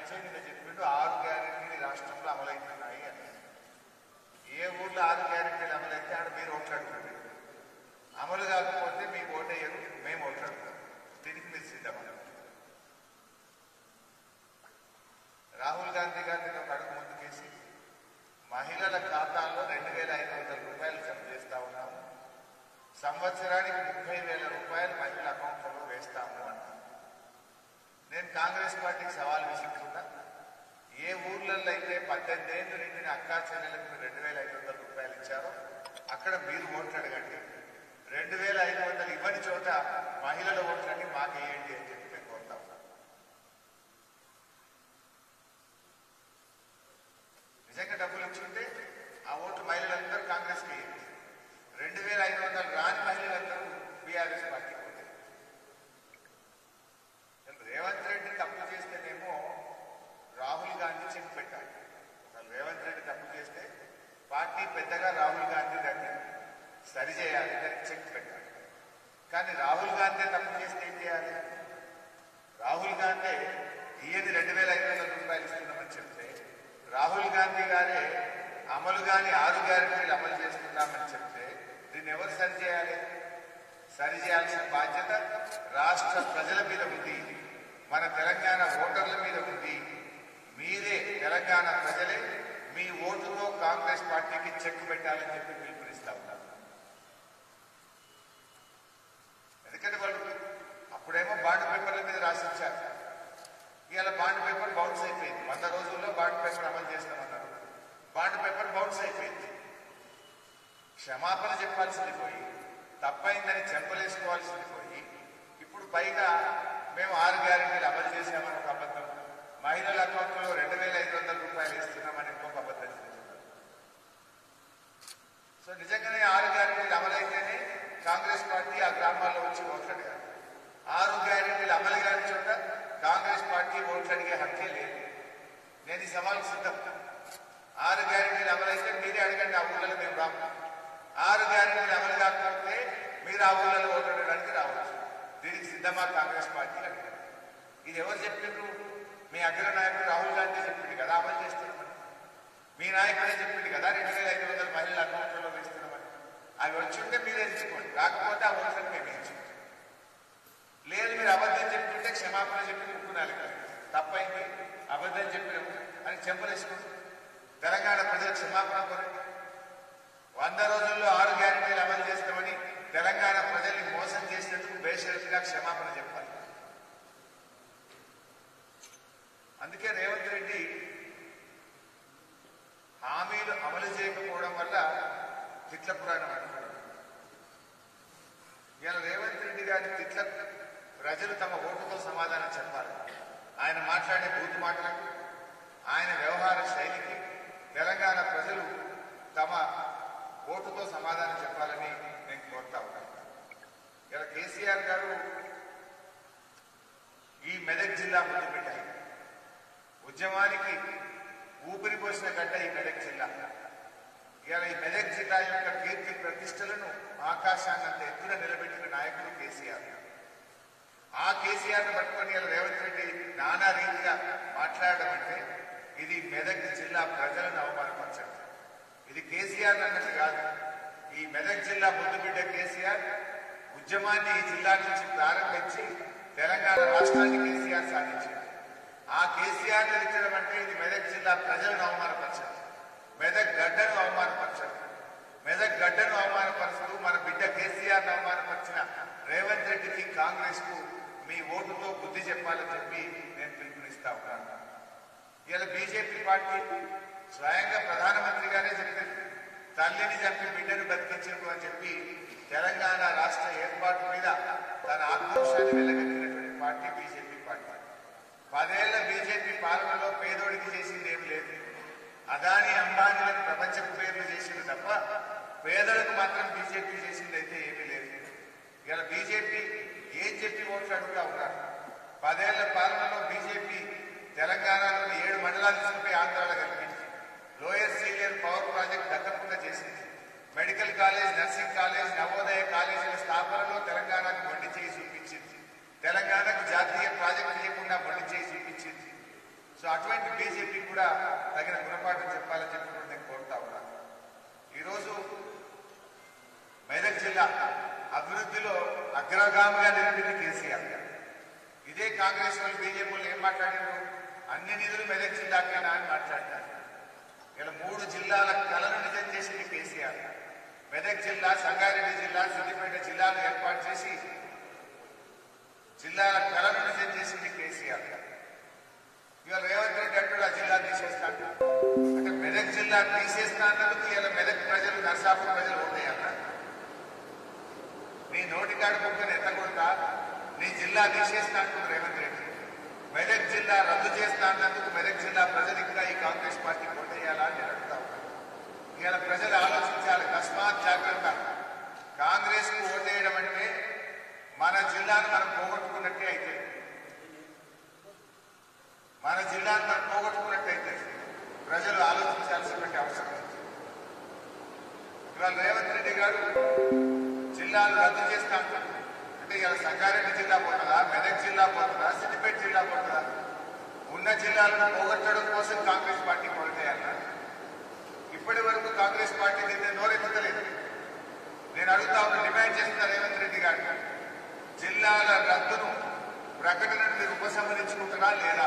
నుంచే నిన్న చెప్పిండు 6 గ్యారెంటీలు రాష్ట్రంలో అమలవుతున్నాయి అని. ఏ ఊర్లో 6 గ్యారెంటీలు అమలైతే ఆడ మీరు ఓట్లాడుకోండి, అమలు కాకపోతే మీకు ఓటేయరు, మేము ఓట్లాడుతాం. దీనికి మీరు సిద్ధమా? రాహుల్ గాంధీ గారిని ఒక అడుగు ముందుకేసి మహిళల ఖాతాల్లో 2,500 రూపాయలు జమ చేస్తా ఉన్నాము, సంవత్సరానికి 30,000 రూపాయలు మహిళల అకౌంట్లలో వేస్తాము అన్నారు. నేను కాంగ్రెస్ పార్టీకి సవాల్ విసురుతున్నా, ఏ ఊర్లలో అయితే 18 ఏళ్ళు నిండిన అక్కా చెల్లెలకు 2,500 రూపాయలు ఇచ్చారో అక్కడ మీరు ఓట్లు అడగండి, 2,500 ఇవ్వని చోట మహిళల ఓట్లన్నీ మాకేయండి అని చెప్పి మేము కోరుతా ఉన్నాం. నిజంగా డబ్బులు ఇచ్చుంటే ఆ ఓటు మహిళలందరూ కాంగ్రెస్కి వేయండి, 2,500 రాని మహిళలందరూ బీఆర్ఎస్ పార్టీకి పోతారు. రేవంత్ రెడ్డి తప్పు చేస్తేనేమో రాహుల్ గాంధీ చెక్ పెట్టాలి. అసలు రేవంత్ రెడ్డి తప్పు చేస్తే పార్టీ పెద్దగా రాహుల్ గాంధీ దాన్ని సరిచేయాలి, దాన్ని చెక్ పెట్టాలి. కానీ రాహుల్ గాంధీ తప్పు చేస్తే ఏం చేయాలి? రాహుల్ గాంధీ ఈయన 2,500 రూపాయలు ఇస్తున్నామని చెప్తే రాహుల్ గాంధీ గారే అమలు కాని 6 గ్యారెంటీలు అమలు చేస్తున్నామని చెప్తే దీన్ని ఎవరు సరిచేయాలి? సరిచేయాల్సిన బాధ్యత రాష్ట్ర ప్రజల మీద ఉంది, మన తెలంగాణ ఓటర్ల మీద ఉంది. మీరే తెలంగాణ ప్రజలే మీ ఓటుతో కాంగ్రెస్ పార్టీకి చెక్ పెట్టాలని చెప్పి పిలుపునిస్తా ఉన్నారు. ఎందుకంటే వాళ్ళు అప్పుడేమో బాండ్ పేపర్ల మీద రాసిచ్చారు, ఇవాళ బాండ్ పేపర్ బౌన్స్ అయిపోయింది. 100 రోజుల్లో బాండ్ పేపర్ అమలు చేస్తామన్నారు, బాండ్ పేపర్ బౌన్స్ అయిపోయింది. క్షమాపణ చెప్పాల్సింది పోయి, తప్పైందని చెంపలేసుకోవాల్సింది పోయి, ఇప్పుడు పైగా మేము 6 గ్యారెంటీలు అమలు చేశామని ఒక అబద్ధం, మహిళల అకౌంట్లో 2,500 రూపాయలు ఇస్తున్నామని ఇంకొక అబద్ధం చెప్తున్నారు. సో నిజంగానే 6 గ్యారెంటీలు అమలైతేనే కాంగ్రెస్ పార్టీ ఆ గ్రామాల్లో వచ్చి ఓట్లు అడిగారు. 6 గ్యారెంటీలు అమలు కాని చోట కాంగ్రెస్ పార్టీ ఓట్లు అడిగే హక్కే లేదు. నేను ఈ సవాల్ సిద్ధం. 6 గ్యారెంటీలు అమలైతే మీరే అడగండి, ఆ ఊళ్ళలో మేము రాము. 6 గ్యారెంటీలు అమలు కాకపోతే మీరు ఆ ఊళ్ళలో ఓట్లు అడగడానికి రావచ్చు. దీనికి సిద్ధమా కాంగ్రెస్ పార్టీ అడిగారు. ఇది ఎవరు చెప్పిండ్రు? మీ అగ్ర నాయకుడు రాహుల్ గాంధీ చెప్పింది కదా అమలు చేస్తున్నామని. మీ నాయకుడే చెప్పింది కదా 2,500 మహిళల అకౌంట్లలో వేస్తున్నామని. అవి వచ్చింటే మీరే తీసుకోండి, రాకపోతే ఆ ఓట్లను మేము ఇచ్చుకుంటాం. లేదు మీరు అబద్ధం చెప్తుంటే క్షమాపణ చెప్పి ముక్కునాలి కదా, తప్పైంది అబద్ధం చెప్పినాము అని చెంపలేసుకోండి. తెలంగాణ ప్రజల క్షమాపణ కోరండి. 100 రోజుల్లో 6 గ్యారెంటీలు అమలు చేస్తామని తెలంగాణ ప్రజల్ని మోసం చేసినందుకు బేషరతుగా క్షమాపణ చెప్పాలి. అందుకే రేవంత్ రెడ్డి హామీలు అమలు చేయకపోవడం వల్ల తిట్ల పురాణం అనుకున్నాడు. ఇలా రేవంత్ రెడ్డి గారి తిట్ల ప్రజలు తమ ఓటుతో సమాధానం చెప్పాలి. ఆయన మాట్లాడే బూతు మాటలకు, ఆయన వ్యవహార శైలికి తెలంగాణ ప్రజలు తమ ఓటుతో సమాధానం చెప్పాలని నేను కోరుతా ఉన్నాను. ఇలా కేసీఆర్ గారు ఈ మెదక్ జిల్లా ముందు పెట్టారు. ఉద్యమానికి ఊపిరి పోసిన గడ్డ ఈ మెదక్ జిల్లా. ఇలా ఈ మెదక్ జిల్లా యొక్క కీర్తి ప్రతిష్టలను ఆకాశాన్నంత ఎత్తున నిలబెట్టిన నాయకుడు కేసీఆర్. ఆ కేసీఆర్ను పట్టుకొని ఇలా రేవంత్ రెడ్డి నానా రీతిగా మాట్లాడడం అంటే ఇది మెదక్ జిల్లా ప్రజలను అవమానపరచడం. ఇది కేసీఆర్ అన్నట్టు కాదు. ఈ మెదక్ జిల్లా ముద్దుబిడ్డ కేసీఆర్ ఉద్యమాన్ని ఈ జిల్లా నుంచి ప్రారంభించి తెలంగాణ రాష్ట్రాన్ని కేసీఆర్ సాధించారు. ఆ కేసీఆర్ నిలిచడం అంటే ఇది మెదక్ జిల్లా ప్రజలను అవమానపరచడం, మెదక్ గడ్డను అవమానపరచడం. మెదక్ గడ్డను అవమానపరుస్తూ మన బిడ్డ కేసీఆర్ను అవమానపరిచిన రేవంత్ రెడ్డికి, కాంగ్రెస్ కు మీ ఓటుతో బుద్ధి చెప్పాలని చెప్పి నేను పిలుపునిస్తా ఉన్నాను. ఇలా బీజేపీ పార్టీ స్వయంగా ప్రధానమంత్రి గారే చెప్పారు, తల్లిని చంపి బిడ్డను బతికించరు అని చెప్పి తెలంగాణ రాష్ట్ర ఏర్పాటు మీద తన ఆక్రోశాన్ని వెల్లగక్కినటువంటి పార్టీ బీజేపీ పార్టీ. 10 ఏళ్ల బీజేపీ పాలనలో పేదోడికి చేసింది ఏం లేదు. అదానీ అంబానీలను ప్రపంచపు పేర్లు చేసింది తప్ప పేదలకు మాత్రం బీజేపీ చేసింది అయితే ఏమీ లేదు. ఇలా బీజేపీ ఏం చెప్పి ఓట్లు అడుగుతా ఉన్నారు. 10 ఏళ్ల పాలనలో బీజేపీ తెలంగాణలోని 7 మండలాలు తీసుకుపోయి ఆంధ్రాలో కల్పించింది. లోయర్ సీనియర్ పవర్ ప్రాజెక్ట్ దక్కకుండా చేసింది. Medical college, nursing college, Navodaya కాలేజీల స్థాపనలో తెలంగాణకు మొండి చేయి చూపించింది. తెలంగాణకు జాతీయ ప్రాజెక్టు లేకుండా మొండి చేయి చూపించింది. సో అటువంటి బీజేపీ కూడా తగిన గుణపాఠం చెప్పాలని చెప్పి కూడా నేను కోరుతా ఉన్నాను. ఈరోజు మెదక్ జిల్లా అభివృద్ధిలో అగ్రగామిగా నిలిపింది కేసీఆర్. ఇదే కాంగ్రెస్ వాళ్ళు బీజేపీ వాళ్ళు ఏం మాట్లాడారు? అన్ని నిధులు మెదక్ జిల్లాకేనా అని మాట్లాడతారు. ఇలా 3 జిల్లాల కళను నిజం చేసింది కేసీఆర్. మెదక్ జిల్లా, సంగారెడ్డి జిల్లా, సిద్దిపేట జిల్లాలు ఏర్పాటు చేసి జిల్లాల కళను నిజం చేసింది కేసీఆర్. ఇవాళ రేవంత్ రెడ్డి అంటాడు ఆ జిల్లా తీసేస్తాడు. అంటే మెదక్ జిల్లా తీసేస్తా అన్నందుకు ఇలా మెదక్ ప్రజలు, నర్సాపూర్ ప్రజలు ఓటేయాల? నీ నోటికాడు ముక్కని ఎత్తకూడదా? నీ జిల్లా తీసేస్తా అంటుంది రేవంత్ రెడ్డి. మెదక్ జిల్లా రద్దు చేస్తా అన్నందుకు మెదక్ జిల్లా ప్రజలు ఇంకా ఈ కాంగ్రెస్ పార్టీ ఓటేయాలా అని నేను అడుగుతా ఉన్నాను. ఇవాళ ప్రజలు ఆలోచించాలి, తస్మాత్ జాగ్రత్త. కాంగ్రెస్ కు ఓటేయడం అంటే మన జిల్లాను మనం పోగొట్టుకున్నట్టే అయితే, మన జిల్లాను మనం పోగొట్టుకున్నట్టయితే ప్రజలు ఆలోచించాల్సినటువంటి అవసరం ఉంది. ఇవాళ రేవంత్ రెడ్డి గారు జిల్లాలు రద్దు చేస్తా అంటారు. అంటే ఇలా సంగారెడ్డి జిల్లా పోతుందా, మెదక్ జిల్లా పోతుందా, సిద్దిపేట జిల్లా పోతుందా? ఉన్న జిల్లాలను పోగొట్టడం కోసం కాంగ్రెస్ పార్టీ ఓటేయాలన్నా? ఇప్పటి వరకు కాంగ్రెస్ పార్టీ దీన్ని నోరెత్తలేదు. నేను అడుగుతా ఉన్న, డిమాండ్ చేస్తున్న రేవంత్ రెడ్డి గారు, జిల్లాల రద్దును ప్రకటనను మీరు ఉపసంహరించుకుంటారా లేదా?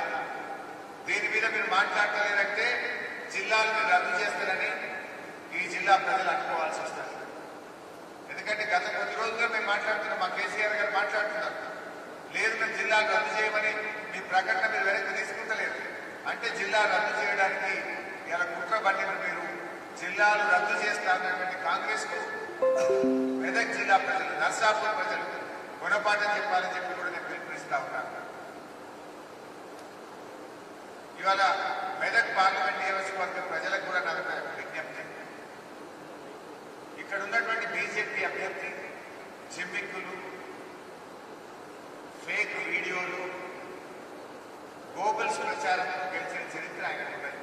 దీని మీద మీరు మాట్లాడలేదంటే జిల్లాలను రద్దు చేస్తారని ఈ జిల్లా ప్రజలు అనుకోవాల్సి వస్తుంది. ఎందుకంటే గత కొద్ది రోజులుగా మేము మాట్లాడుతున్నాం, మా కేసీఆర్ గారు మాట్లాడుతున్నారు, లేదు మేము జిల్లాలు రద్దు చేయమని మీ ప్రకటన మీరు వెనక్కి తీసుకుంటలేదు. అంటే జిల్లా రద్దు చేయడానికి ఇలా కుట్ర పట్టిన మీరు జిల్లాలు రద్దు చేస్తారన్నటువంటి కాంగ్రెస్ కు మెదక్ జిల్లా ప్రజలు, నర్సాపూర్ ప్రజలు గుణపాఠం చెప్పాలని చెప్పి కూడా నేను పిలుపునిస్తా ఉన్నాను. ఇవాళ మెదక్ పార్లమెంట్ నియోజకవర్గ ప్రజలకు కూడా నా విజ్ఞప్తి, ఇక్కడ ఉన్నటువంటి బీజేపీ అభ్యర్థి జిమ్మిక్కులు, ఫేక్ వీడియోలు, గోబల్స్ ప్రచారంతో గెలిచిన చరిత్ర ఆయన ఉన్నది.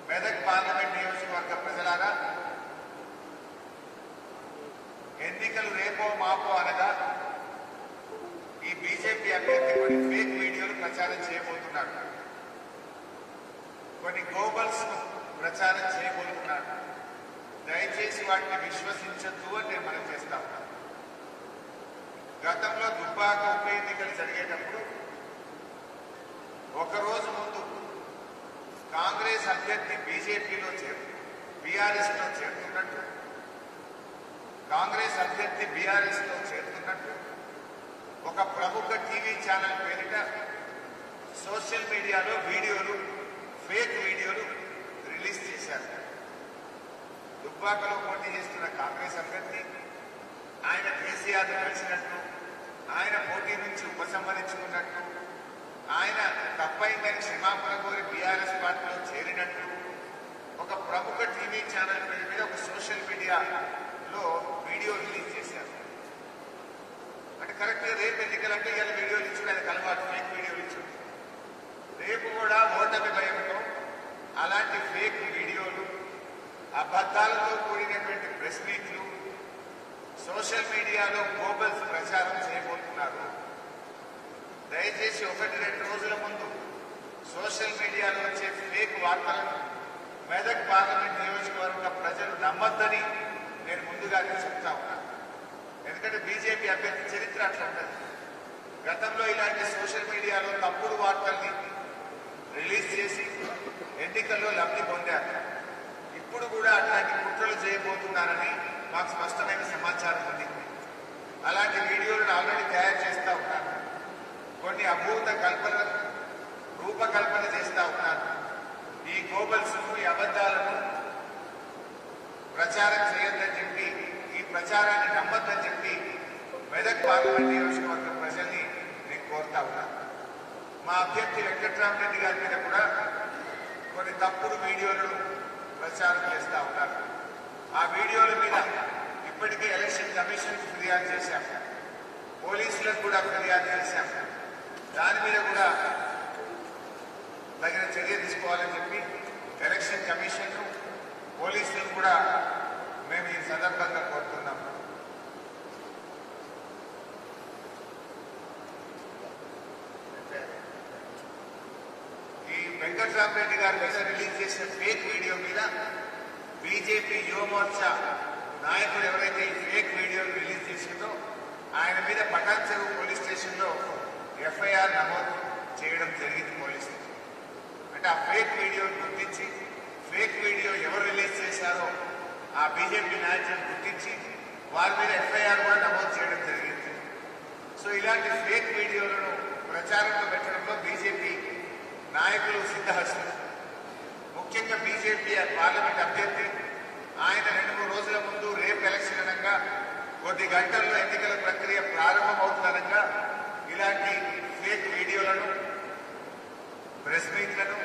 మెదక్ పార్లమెంట్ నియోజకవర్గ ప్రజలారా, ఎన్నికలు రేపో మాపో అనగా ఈ బీజేపీ అభ్యర్థి కొన్ని ఫేక్ వీడియోలు ప్రచారం చేయబోతున్నాడు, కొన్ని గోబల్స్ ప్రచారం చేయబోతున్నాడు. దయచేసి వాటిని విశ్వసించద్దు అని నేను మనం చేస్తా ఉన్నాను. గతంలో దుబ్బాక ఉప ఎన్నికలు జరిగేటప్పుడు ఒకరోజు ముందు కాంగ్రెస్ అభ్యర్థి బీజేపీలో బీఆర్ఎస్ లో చేరుతున్నట్టు, కాంగ్రెస్ అభ్యర్థి బీఆర్ఎస్ లో చేరుతున్నట్టు ఒక ప్రముఖ టీవీ ఛానల్ పేరిట సోషల్ మీడియాలో వీడియోలు, ఫేక్ వీడియోలు రిలీజ్ చేశారు. దుబ్బాకలో పోటీ చేస్తున్న కాంగ్రెస్ అభ్యర్థి ఆయన కేసీఆర్ కలిసినట్టు, ఆయన పోటీ నుంచి ఉపసంహరించుకున్నట్టు, ఆయన తప్పైందని క్షమాపణ కోరి బీఆర్ఎస్ పార్టీలో చేరినట్టు ఒక ప్రముఖ టీవీ ఛానల్ పేరు మీద ఒక సోషల్ మీడియాలో వీడియో రిలీజ్ చేశారు. అంటే కరెక్ట్గా రేపు ఎన్నికలంటే ఇలా వీడియోలు ఇచ్చుడు ఆయనకు అలవాటు, ఫేక్ వీడియోలు ఇచ్చుడు. రేపు కూడా ఓటమి భయంతో అలాంటి ఫేక్ వీడియోలు, అబద్ధాలతో కూడినటువంటి ప్రెస్ మీట్లు, సోషల్ మీడియాలో గ్లోబల్స్ ప్రచారం చేయబోతున్నారు. దయచేసి 1-2 రోజుల ముందు సోషల్ మీడియాలో వచ్చే ఫేక్ వార్తలను మెదక్ పార్లమెంట్ నియోజకవర్గ ప్రజలు నమ్మద్దని నేను ముందుగానే చెప్తా ఉన్నాను. ఎందుకంటే బీజేపీ అభ్యర్థి చరిత్ర అట్లా ఉంటుంది. గతంలో ఇలాంటి సోషల్ మీడియాలో తప్పుడు వార్తల్ని రిలీజ్ చేసి ఎన్నికల్లో లబ్ధి పొందారు. ఇప్పుడు కూడా అట్లాంటి కుట్రలు చేయబోతున్నారని మాకు స్పష్టమైన సమాచారం ఉంది. అలాంటి వీడియోలను ఆల్రెడీ తయారు చేస్తూ ఉన్నారు. కొన్ని అభూత కల్పనలకు రూపకల్పన చేస్తూ ఉన్నారు. ఈ గోబల్స్, ఈ అబద్ధాలను ప్రచారం చేయొద్దని చెప్పి, ఈ ప్రచారాన్ని నమ్మొద్దని చెప్పి మెదక్ పార్లమెంట్ నియోజకవర్గ ప్రజల్ని నేను కోరుతా ఉన్నాను. మా అభ్యర్థి వెంకట్రామరెడ్డి గారి మీద కూడా కొన్ని తప్పుడు వీడియోలను ప్రచారం చేస్తూ ఉన్నారు. ఆ వీడియోల మీద ఇప్పటికే ఎలక్షన్ కమిషన్ ఫిర్యాదు చేశాం, పోలీసులకు కూడా ఫిర్యాదు చేశాం. దాని మీద కూడా తగిన చర్య తీసుకోవాలని చెప్పి ఎలక్షన్ కమిషన్, పోలీసులను కూడా మేము ఈ సందర్భంగా కోరుతున్నాం. వెంకట్రామరెడ్డి గారి మీద రిలీజ్ చేసిన ఫేక్ వీడియో మీద బీజేపీ యువమోర్చా నాయకుడు ఎవరైతే ఈ ఫేక్ వీడియోను రిలీజ్ చేసిందో ఆయన మీద పటాన్ చెరువు పోలీస్ స్టేషన్లో ఎఫ్ఐఆర్ నమోదు చేయడం జరిగింది పోలీసులు. అంటే ఆ ఫేక్ వీడియోను గుర్తించి ఫేక్ వీడియో ఎవరు రిలీజ్ చేశారో ఆ బీజేపీ నాయకులను గుర్తించి వారి మీద ఎఫ్ఐఆర్ కూడా నమోదు చేయడం జరిగింది. సో ఇలాంటి ఫేక్ వీడియోలను ప్రచారంలో పెట్టడంలో బీజేపీ నాయకులు సిద్ధహస్తులు. ముఖ్యంగా బీజేపీ పార్లమెంట్ అభ్యర్థి ఆయన 2-3 రోజుల ముందు రేపు ఎలక్షన్ అనగా కొద్ది గంటల్లో ఎన్నికల ప్రక్రియ ప్రారంభమవుతుందనగా ఇలాంటి ఫేక్ వీడియోలను, ప్రెస్ మీట్లను,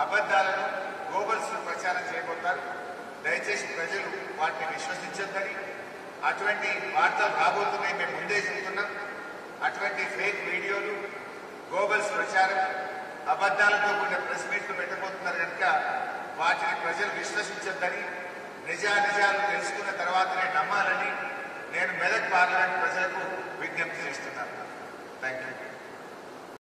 అబద్ధాలను, గోబల్స్ ప్రచారం చేయబోతారు. దయచేసి ప్రజలు వాటిని విశ్వసించొద్దని, అటువంటి వార్తలు రాబోతున్నాయి మేము ముందే చెప్తున్నాం. అటువంటి ఫేక్ వీడియోలు, గోబల్స్ ప్రచారం, అబద్ధాలతో కూడిన ప్రెస్ మీట్లు పెట్టబోతున్నారు కనుక వాటిని ప్రజలు విశ్వసించొద్దని, నిజాలు తెలుసుకున్న తర్వాతనే నమ్మాలని నేను మెదక్ పార్లమెంట్ ప్రజలకు విజ్ఞప్తి చేస్తున్నాను. Thank you.